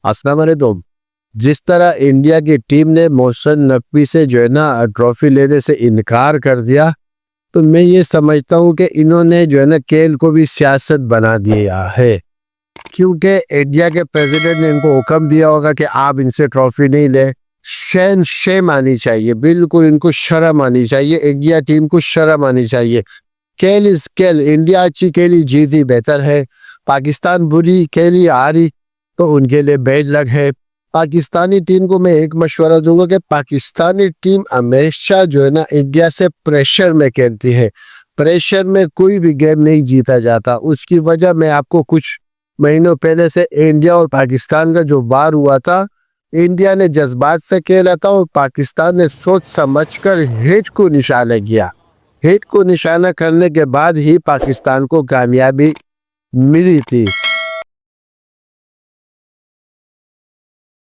अस्सलाम वालेकुम। जिस तरह इंडिया की टीम ने मोहसिन नकवी से जो है ना ट्रॉफी लेने से इनकार कर दिया, तो मैं ये समझता हूँ कि इन्होंने जो है ना खेल को भी सियासत बना दिया है। क्योंकि इंडिया के प्रेसिडेंट ने इनको हुक्म दिया होगा कि आप इनसे ट्रॉफी नहीं ले। शेम आनी चाहिए, बिल्कुल इनको शर्म आनी चाहिए, इंडिया टीम को शर्म आनी चाहिए। खेल इज खेल, इंडिया अच्छी खेली जीती बेहतर है, पाकिस्तान बुरी खेली हारी तो उनके लिए बैड लक है। पाकिस्तानी टीम को मैं एक मशवरा दूंगा कि पाकिस्तानी टीम हमेशा जो है ना इंडिया से प्रेशर में खेलती है। प्रेशर में कोई भी गेम नहीं जीता जाता। उसकी वजह मैं आपको कुछ महीनों पहले से इंडिया और पाकिस्तान का जो वार हुआ था, इंडिया ने जज्बात से खेला था और पाकिस्तान ने सोच समझकर हिट को निशाना किया। हिट को निशाना करने के बाद ही पाकिस्तान को कामयाबी मिली थी।